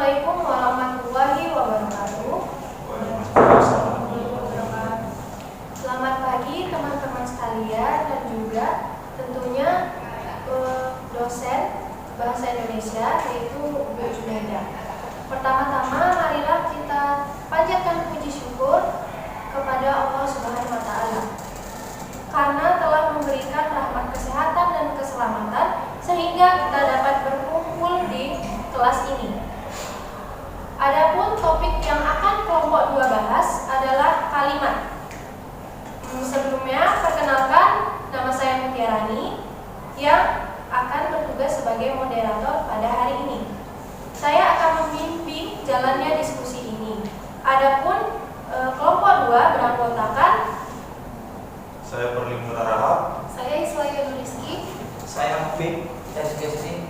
Assalamualaikum warahmatullahi wabarakatuh. Selamat pagi teman-teman sekalian dan juga tentunya dosen Bahasa Indonesia yaitu Bu Junaida. Pertama-tama marilah kita panjatkan puji syukur kepada Allah Subhanahu wa taala karena telah memberikan rahmat kesehatan dan keselamatan sehingga kita dapat berkumpul di kelas ini. Adapun topik yang akan kelompok 2 bahas adalah kalimat. Sebelumnya perkenalkan, nama saya Mutiarani yang akan bertugas sebagai moderator pada hari ini. Saya akan memimpin jalannya diskusi ini. Adapun kelompok 2 beranggotakan saya Perlinggur Rahab, saya Iswaya Rizki, saya Mufid, saya Sugesti.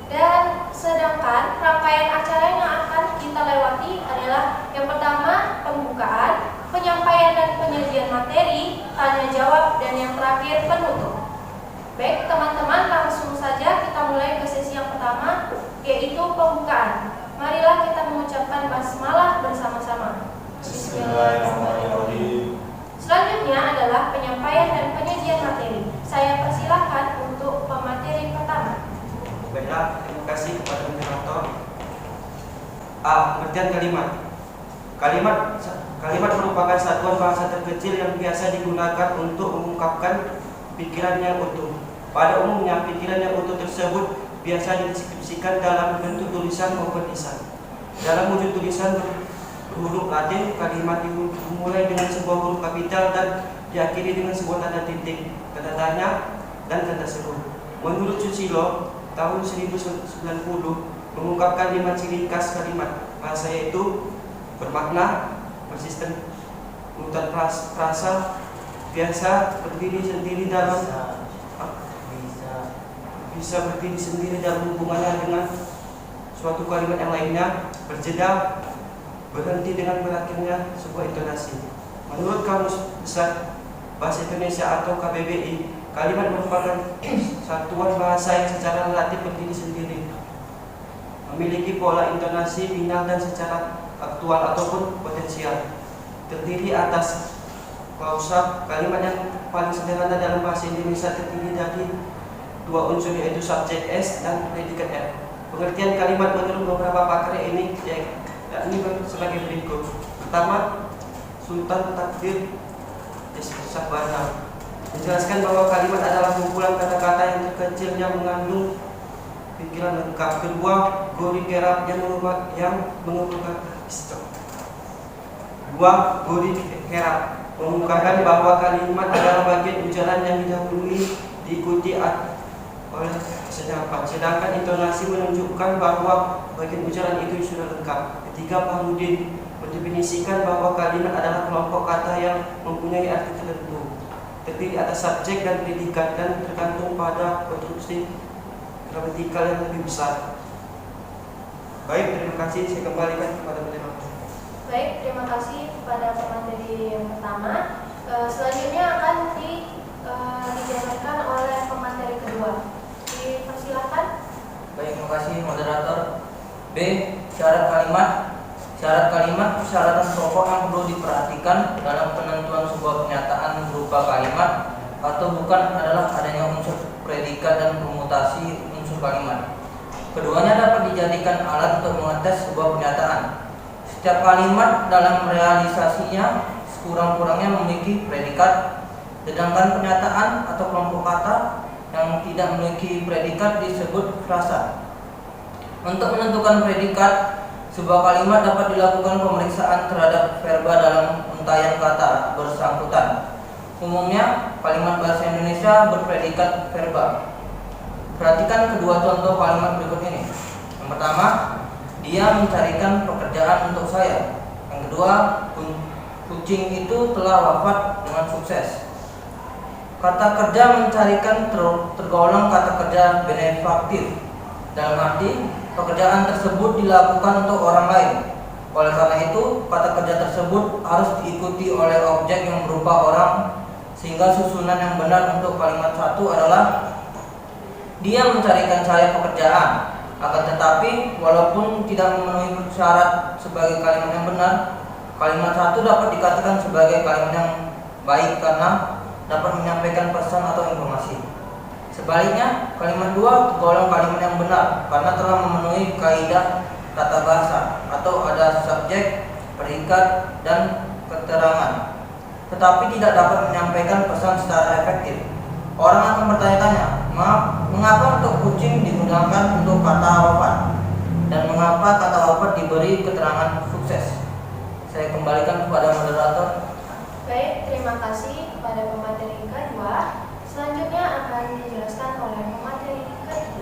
Dan sedangkan rangkaian acara yang akan kita lewati adalah yang pertama pembukaan, penyampaian dan penyajian materi, tanya jawab, dan yang terakhir penutup. Baik teman-teman, langsung saja kita mulai ke sesi yang pertama, yaitu pembukaan. Marilah kita mengucapkan basmalah bersama-sama. Bismillahirrahmanirrahim. Selanjutnya adalah penyampaian dan penyajian materi. Saya persilahkan untuk pemateri pertama. Baiklah, terima kasih kepada moderator. A. Pengertian kalimat. Kalimat merupakan satuan bahasa terkecil yang biasa digunakan untuk mengungkapkan pikiran yang utuh. Pada umumnya, pikiran yang utuh tersebut biasa dideskripsikan dalam bentuk tulisan maupun lisan. Dalam wujud tulisan berhuruf Latin, kalimat dimulai dengan sebuah huruf kapital dan diakhiri dengan sebuah tanda titik, tanda tanya, dan tanda seru. Menurut Susilo, tahun 1990 mengungkapkan 5 ciri khas kalimat bahasa, yaitu bermakna, persisten, urutan frasa, biasa berdiri sendiri dalam bisa berdiri sendiri dalam hubungannya dengan suatu kalimat yang lainnya, berjeda, berhenti dengan berakhirnya sebuah intonasi. Menurut Kamus Besar Bahasa Indonesia atau KBBI, kalimat merupakan satuan bahasa yang secara relatif berdiri sendiri, memiliki pola intonasi final dan secara aktual ataupun potensial. Terdiri atas klausa. Kalimat yang paling sederhana dalam bahasa Indonesia terdiri dari 2 unsur, yaitu subjek S dan predikat F. Pengertian kalimat menurut beberapa pakar ini yakni sebagai berikut. Pertama, Sultan Takdir Sabana menjelaskan bahwa kalimat adalah kumpulan kata-kata yang terkecil yang mengandung pikiran lengkap. Kedua, Gori Kerap yang mengungkapkan bahwa kalimat adalah bagian ucapan yang didahului diikuti oleh sedapan, sedangkan intonasi menunjukkan bahwa bagian ucapan itu sudah lengkap. Ketiga, Fahrudin mendefinisikan bahwa kalimat adalah kelompok kata yang mempunyai arti tertentu, terdiri atas subjek dan predikat dan tergantung pada konstruksi gramatikal yang lebih besar. Baik, terima kasih. Saya kembalikan kepada moderator. Baik, terima kasih kepada pemateri yang pertama. Selanjutnya akan dijalankan oleh pemateri kedua. Dipersilakan. Baik, terima kasih moderator. B. Syarat kalimat. Syarat kalimat persyaratan pokok yang perlu diperhatikan dalam penentuan sebuah pernyataan berupa kalimat atau bukan adalah adanya unsur predikat dan permutasi unsur kalimat. Keduanya dapat dijadikan alat untuk mengetes sebuah pernyataan. Setiap kalimat dalam realisasinya sekurang-kurangnya memiliki predikat, sedangkan pernyataan atau kelompok kata yang tidak memiliki predikat disebut frasa. Untuk menentukan predikat, sebuah kalimat dapat dilakukan pemeriksaan terhadap verba dalam untayan kata bersangkutan. Umumnya, kalimat bahasa Indonesia berpredikat verba. Perhatikan kedua contoh kalimat berikut ini. Yang pertama, dia mencarikan pekerjaan untuk saya. Yang kedua, kucing itu telah wafat dengan sukses. Kata kerja mencarikan tergolong kata kerja benefaktif. Dalam arti, pekerjaan tersebut dilakukan untuk orang lain. Oleh karena itu, kata kerja tersebut harus diikuti oleh objek yang berupa orang, sehingga susunan yang benar untuk kalimat 1 adalah dia mencarikan saya pekerjaan. Akan tetapi, walaupun tidak memenuhi syarat sebagai kalimat yang benar, kalimat 1 dapat dikatakan sebagai kalimat yang baik karena dapat menyampaikan pesan atau informasi. Sebaliknya, kalimat 2 tergolong kalimat yang benar karena telah memenuhi kaidah tata bahasa atau ada subjek, predikat, dan keterangan, tetapi tidak dapat menyampaikan pesan secara efektif. Orang akan bertanya-tanya, mengapa untuk kucing digunakan untuk kata wafat dan mengapa kata wafat diberi keterangan sukses. Saya kembalikan kepada moderator. Baik, terima kasih kepada pemateri K2. Selanjutnya akan dijelaskan oleh pemateri K3.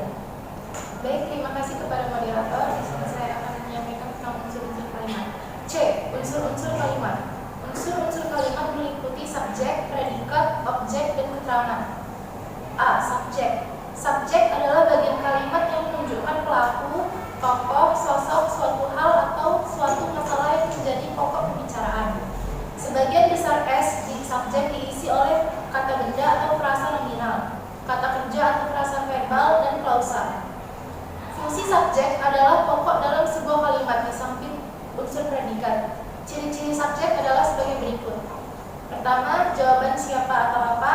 Baik, terima kasih kepada moderator. Di sini saya akan menyampaikan tentang unsur-unsur kalimat. C. Unsur-unsur kalimat. Unsur-unsur kalimat meliputi subjek, predikat, objek, dan keterangan. A. Subjek. Subjek adalah bagian kalimat yang menunjukkan pelaku, tokoh, sosok, suatu hal atau suatu masalah yang menjadi pokok pembicaraan. Sebagian besar S di subjek diisi oleh kata benda atau frasa nominal, kata kerja atau frasa verbal, dan klausa. Fungsi subjek adalah pokok dalam sebuah kalimat di samping unsur predikat. Ciri-ciri subjek adalah sebagai berikut. Pertama, jawaban siapa atau apa.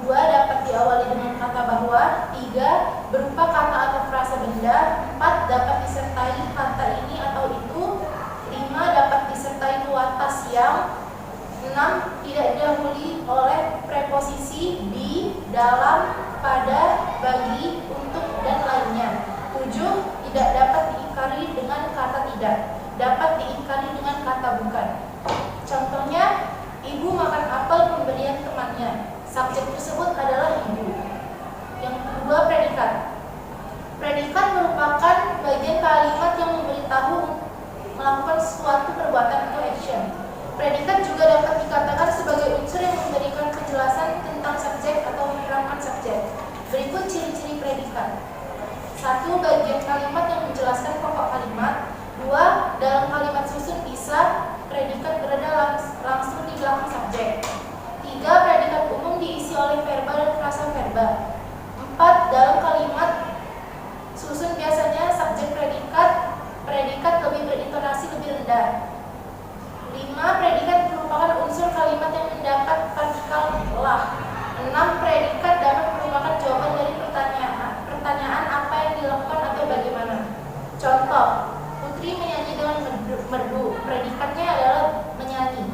2. Dapat diawali dengan kata bahwa. 3. Berupa kata atau frasa benda. 4. Dapat disertai kata ini atau itu. 5. Dapat disertai kualitas yang. 6. Tidak didahului oleh preposisi di, dalam, pada, bagi, untuk, dan lainnya. 7. Tidak dapat diingkari dengan kata tidak. Dapat diingkari dengan kata bukan. Contohnya, ibu makan apel pemberian temannya. Subjek tersebut adalah ibu. Yang kedua, predikat. Predikat merupakan bagian kalimat yang memberitahu melakukan suatu perbuatan atau action. Predikat juga dapat dikatakan sebagai unsur yang memberikan penjelasan tentang subjek atau menerangkan subjek. Berikut ciri-ciri predikat. 1. Bagian kalimat yang menjelaskan pokok kalimat. 2. Dalam kalimat susun bisa predikat berada langsung di belakang subjek. 3. Predikat umum diisi oleh verba dan frasa verba. 4. Dalam kalimat susun biasanya subjek predikat lebih berintonasi lebih rendah. 5. Predikat merupakan unsur kalimat yang mendapat partikel lah. 6. Predikat dapat merupakan jawaban dari pertanyaan apa yang dilakukan atau bagaimana. Contoh, Putri menyanyi dengan merdu. Predikatnya adalah menyanyi.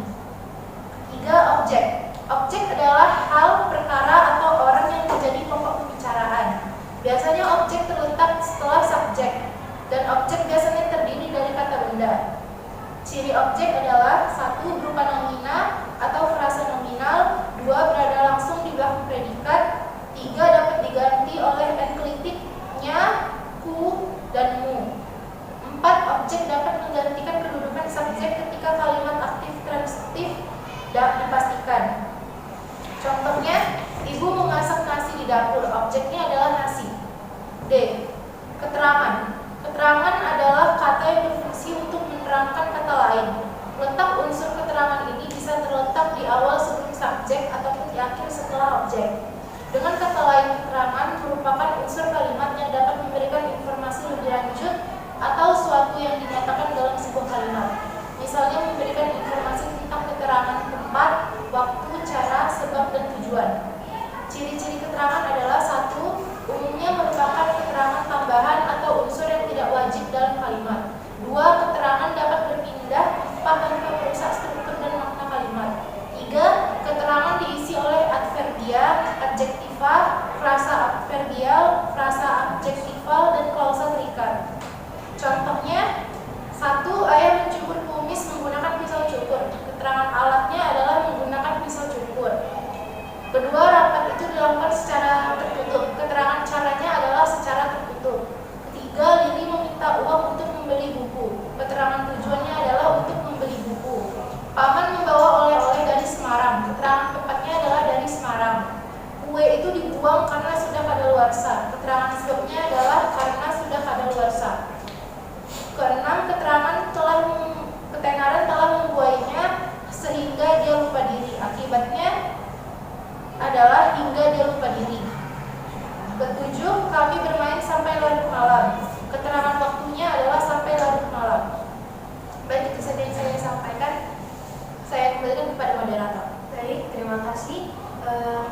3. Objek. Objek adalah hal, perkara, atau orang yang menjadi pokok pembicaraan. Biasanya objek terletak setelah subjek, dan objek biasanya terdiri dari kata benda. Ciri objek adalah 1. Berupa nomina atau frasa nominal. 2. Berada langsung di belakang predikat. 3. Dapat diganti oleh enklitiknya, ku, dan mu. 4. Objek dapat menggantikan kedudukan subjek ketika kalimat aktif transitif dipastikan. Contohnya, ibu memasak nasi di dapur. Objeknya adalah nasi. D. Keterangan. Keterangan adalah kata yang berfungsi untuk menerangkan kata lain. Letak unsur keterangan ini bisa terletak di awal sebelum subjek ataupun di akhir setelah objek. Dengan kata lain, keterangan merupakan unsur kalimat yang dapat memberikan informasi lebih lanjut atau suatu yang dinyatakan dalam sebuah kalimat. Misalnya memberikan informasi tentang keterangan tempat, waktu, cara, sebab, dan tujuan. Ciri-ciri keterangan adalah 1. Umumnya merupakan keterangan tambahan atau unsur terima kasih.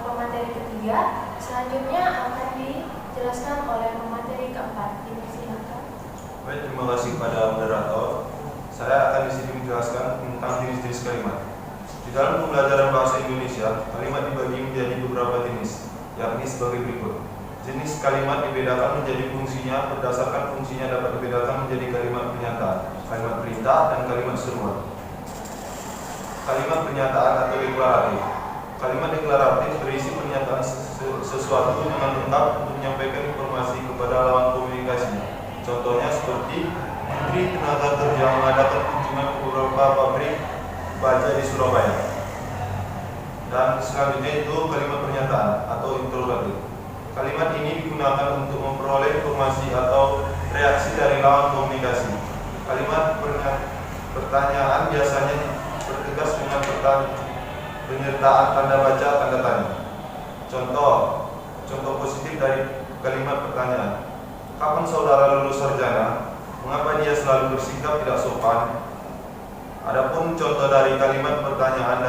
Pemateri ketiga selanjutnya akan dijelaskan oleh pemateri keempat. Dipersilakan. Baik, terima kasih kepada moderator. Saya akan di sini menjelaskan tentang jenis-jenis kalimat. Di dalam pembelajaran bahasa Indonesia, kalimat dibagi menjadi beberapa jenis, yakni sebagai berikut. Jenis kalimat dibedakan menjadi fungsinya, berdasarkan fungsinya dapat dibedakan menjadi kalimat pernyataan, kalimat perintah, dan kalimat seruan. Kalimat pernyataan atau deklaratif. Kalimat deklaratif berisi pernyataan sesuatu dengan lengkap untuk menyampaikan informasi kepada lawan komunikasinya. Contohnya seperti Menteri Tenaga Kerja mengadakan kunjungan ke beberapa pabrik baja di Surabaya. Dan selanjutnya itu kalimat pernyataan atau interrogatif. Kalimat ini digunakan untuk memperoleh informasi atau reaksi dari lawan komunikasi. Kalimat pertanyaan biasanya bertegas dengan penyertaan tanda baca tanda tanya. Contoh positif dari kalimat pertanyaan. Kapan saudara lulus sarjana? Mengapa dia selalu bersikap tidak sopan? Adapun contoh dari kalimat pertanyaan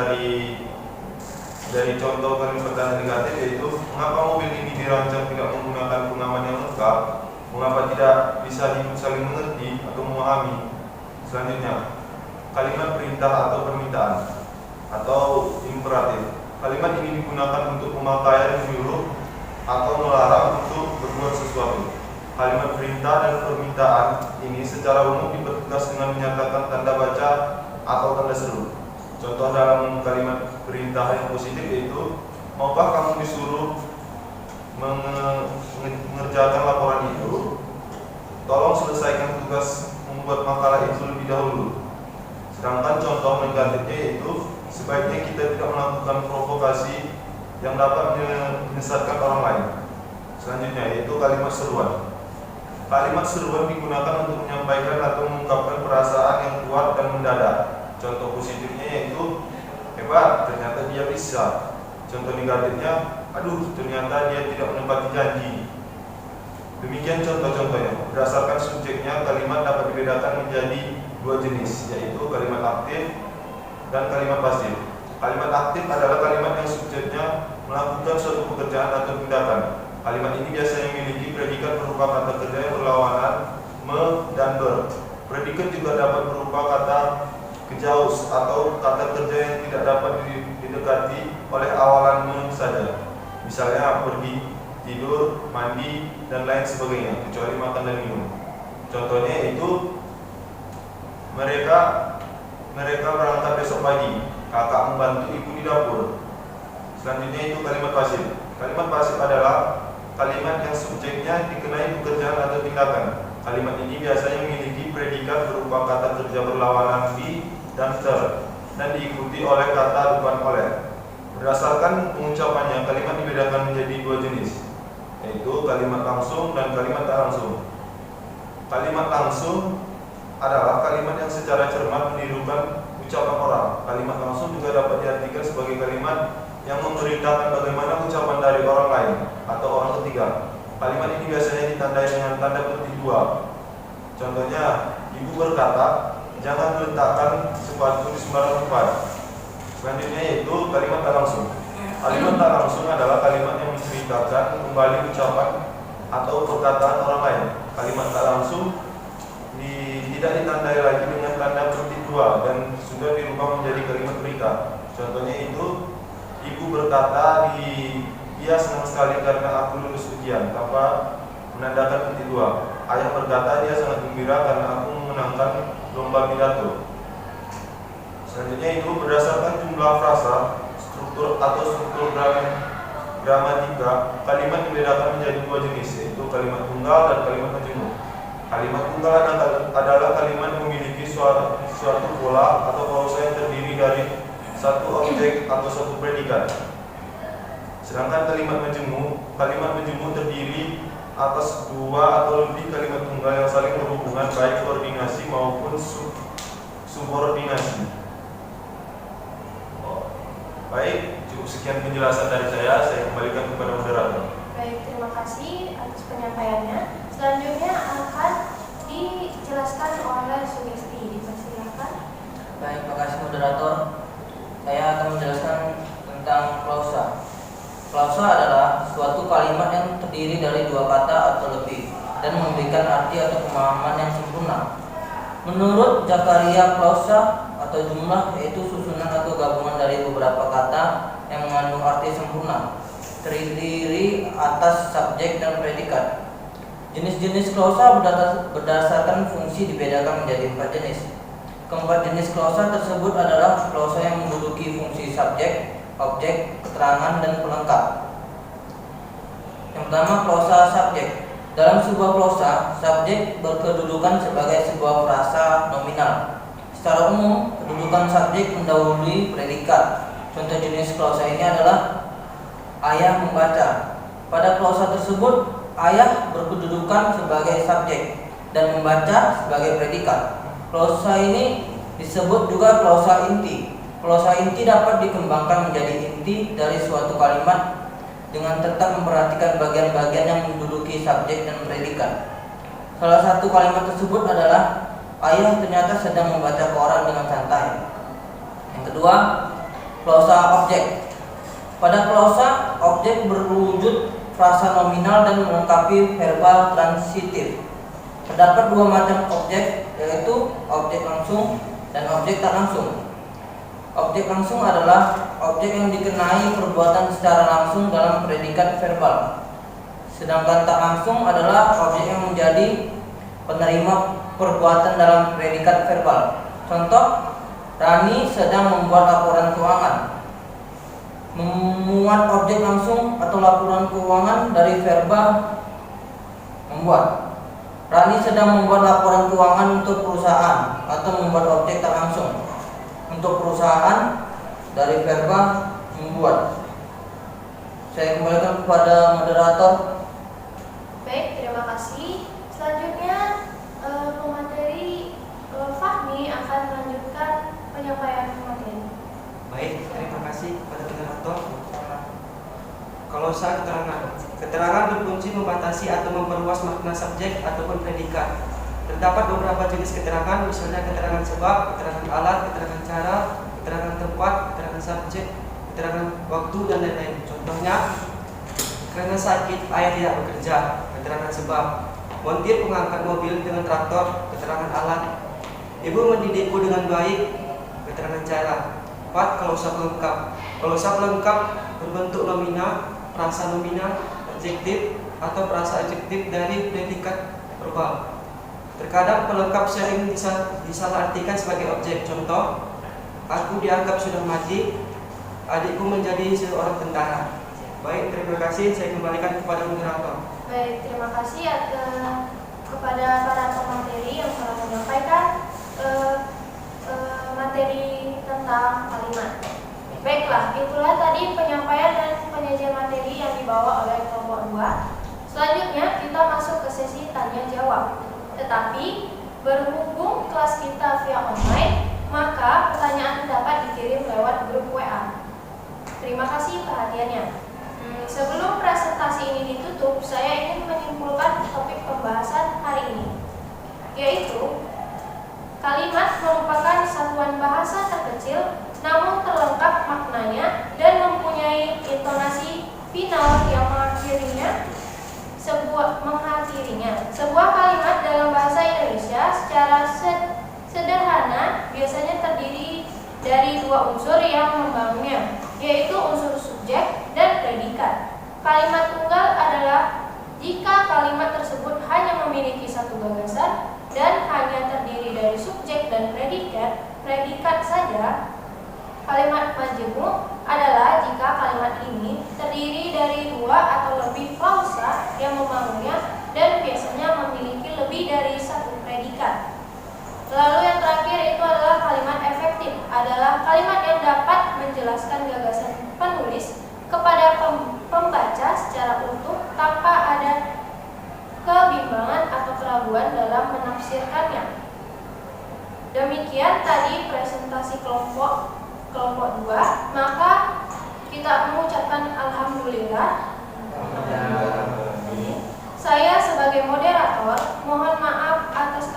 dari contoh kalimat pertanyaan negatif yaitu mengapa mobil ini dirancang tidak menggunakan pengaman yang lengkap? Mengapa tidak bisa saling mengerti atau memahami? Selanjutnya, kalimat perintah atau permintaan atau imperatif. Kalimat ini digunakan untuk pemakaian menyuruh atau melarang untuk berbuat sesuatu. Kalimat perintah dan permintaan ini secara umum dipertegas dengan menyatakan tanda baca atau tanda seru. Contoh dalam kalimat perintah yang positif yaitu, maukah kamu disuruh mengerjakan laporan itu? Tolong selesaikan tugas membuat makalah itu lebih dahulu. Sedangkan contoh negatifnya yaitu, sebaiknya kita tidak melakukan provokasi yang dapat menyesatkan orang lain. Selanjutnya yaitu kalimat seruan. Kalimat seruan digunakan untuk menyampaikan atau mengungkapkan perasaan yang kuat dan mendadak. Contoh positifnya yaitu, hebat, ternyata dia bisa. Contoh negatifnya, aduh, ternyata dia tidak menepati janji. Demikian contoh-contohnya. Berdasarkan subjeknya, kalimat dapat dibedakan menjadi dua jenis, yaitu kalimat aktif dan kalimat pasif. Kalimat aktif adalah kalimat yang subjeknya melakukan suatu pekerjaan atau tindakan. Kalimat ini biasanya memiliki predikat berupa kata kerja yang berlawanan me dan ber. Predikat juga dapat berupa kata kejaus atau kata kerja yang tidak dapat didekati oleh awalan me saja. Misalnya pergi, tidur, mandi, dan lain sebagainya, kecuali makan dan minum. Contohnya itu mereka berangkat besok pagi, kakak membantu ibu di dapur. Selanjutnya itu kalimat pasif. Kalimat pasif adalah kalimat yang subjeknya dikenai pekerjaan atau tindakan. Kalimat ini biasanya memiliki predikat berupa kata kerja berlawanan di dan ter, dan diikuti oleh kata depan oleh. Berdasarkan pengucapannya, kalimat dibedakan menjadi dua jenis, yaitu kalimat langsung dan kalimat tak langsung. Kalimat langsung adalah kalimat yang secara cermat menirukan ucapan orang. Kalimat langsung juga dapat diartikan sebagai kalimat yang memberitakan bagaimana ucapan dari orang lain atau orang ketiga. Kalimat ini biasanya ditandai dengan tanda petik dua. Contohnya, ibu berkata, jangan meletakkan sepatu di sembarang tempat. Selanjutnya yaitu kalimat tak langsung. Kalimat tak langsung adalah kalimat yang menceritakan kembali ucapan atau perkataan orang lain. Kalimat tak langsung tidak ditandai lagi dengan tanda petik dua dan sudah dirubah menjadi kalimat perintah. Contohnya itu, ibu berkata dia senang sekali karena aku lulus ujian tanpa menandakan petik dua. Ayah berkata dia sangat gembira karena aku memenangkan lomba pidato. Selanjutnya itu berdasarkan jumlah frasa, struktur atau struktur gramatika, kalimat dibedakan menjadi dua jenis, yaitu kalimat tunggal dan kalimat majemuk. Kalimat tunggal adalah kalimat yang memiliki suatu pola atau klausa yang terdiri dari satu objek atau satu predikat. Sedangkan kalimat majemuk terdiri atas dua atau lebih kalimat tunggal yang saling berhubungan baik koordinasi maupun subordinasi. Baik, cukup sekian penjelasan dari saya kembalikan kepada moderator. Baik, terima kasih atas penyampaiannya. Selanjutnya akan dijelaskan oleh Sugesti. Dipersilakan. Baik, terima kasih moderator. Saya akan menjelaskan tentang Klausa adalah suatu kalimat yang terdiri dari dua kata atau lebih dan memberikan arti atau pemahaman yang sempurna. Menurut Zakaria, klausa atau jumlah yaitu susunan atau gabungan dari beberapa kata yang mengandung arti sempurna, terdiri atas subjek dan predikat. Jenis-jenis klausa berdasarkan fungsi dibedakan menjadi 4 jenis. Keempat jenis klausa tersebut adalah klausa yang menduduki fungsi subjek, objek, keterangan, dan pelengkap. Yang pertama, klausa subjek. Dalam sebuah klausa, subjek berkedudukan sebagai sebuah frasa nominal. Secara umum, kedudukan subjek mendahului predikat. Contoh jenis klausa ini adalah ayah membaca. Pada klausa tersebut, ayah berkedudukan sebagai subjek dan membaca sebagai predikat. Klausa ini disebut juga klausa inti. Klausa inti dapat dikembangkan menjadi inti dari suatu kalimat dengan tetap memperhatikan bagian-bagian yang menduduki subjek dan predikat. Salah satu kalimat tersebut adalah ayah ternyata sedang membaca koran dengan santai. Yang kedua, klausa objek. Pada klausa, objek berwujud frasa nominal dan melengkapi verbal transitif. Terdapat dua macam objek, yaitu objek langsung dan objek tak langsung. Objek langsung adalah objek yang dikenai perbuatan secara langsung dalam predikat verbal. Sedangkan tak langsung adalah objek yang menjadi penerima perbuatan dalam predikat verbal. Contoh, Rani sedang membuat laporan keuangan. Memuat objek langsung atau laporan keuangan dari verba membuat. Rani sedang membuat laporan keuangan untuk perusahaan atau membuat objek tak langsung. Untuk perusahaan dari verba membuat. Saya kembalikan kepada moderator. Baik, terima kasih. Selanjutnya pemateri Fahmi akan melanjutkan penyampaian materi. Baik, terima kasih kepada moderator. Klausa keterangan. Keterangan berfungsi membatasi atau memperluas makna subjek ataupun predikat. Terdapat beberapa jenis keterangan, misalnya keterangan sebab, keterangan alat, keterangan cara, keterangan tempat, keterangan subjek, keterangan waktu, dan lain-lain. Contohnya, karena sakit ayah tidak bekerja, keterangan sebab. Montir mengangkat mobil dengan traktor, keterangan alat. Ibu mendidikku dengan baik, keterangan cara. 4. Klausa pelengkap. Klausa pelengkap berbentuk nominal, frasa nominal, adjektif, atau frasa adjektif dari predikat verbal. Terkadang pelengkap sering disalahartikan sebagai objek. Contoh, aku dianggap sudah mati, adikku menjadi seorang tentara. Baik, terima kasih. Saya kembalikan kepada moderator. Baik, terima kasih kepada para pemateri yang telah menyampaikan materi tentang kalimat. Baiklah, itulah tadi penyampaian dan penyajian materi yang dibawa oleh kelompok 2. Selanjutnya kita masuk ke sesi tanya jawab. Tetapi berhubung kelas kita via online, maka pertanyaan dapat dikirim lewat grup WA. Terima kasih perhatiannya. Sebelum presentasi ini ditutup, saya ingin menyimpulkan topik pembahasan hari ini, yaitu kalimat merupakan satuan bahasa terkecil namun terlengkap maknanya dan mempunyai intonasi final yang mengakhirinya. Sebuah kalimat dalam bahasa Indonesia secara sederhana biasanya terdiri dari dua unsur yang membangunnya, yaitu unsur subjek dan predikat. Kalimat tunggal adalah jika kalimat tersebut hanya memiliki satu gagasan dan hanya terdiri dari subjek dan predikat saja. Kalimat majemuk adalah jika kalimat ini terdiri dari dua atau lebih klausa yang membangunnya dan biasanya memiliki lebih dari satu predikat. Lalu yang terakhir itu adalah kalimat efektif, adalah kalimat yang dapat menjelaskan gagasan penulis kepada pembaca secara utuh tanpa ada kebimbangan atau keraguan dalam menafsirkannya. Demikian tadi presentasi kelompok 2, maka kita mengucapkan alhamdulillah. Saya sebagai moderator mohon maaf atas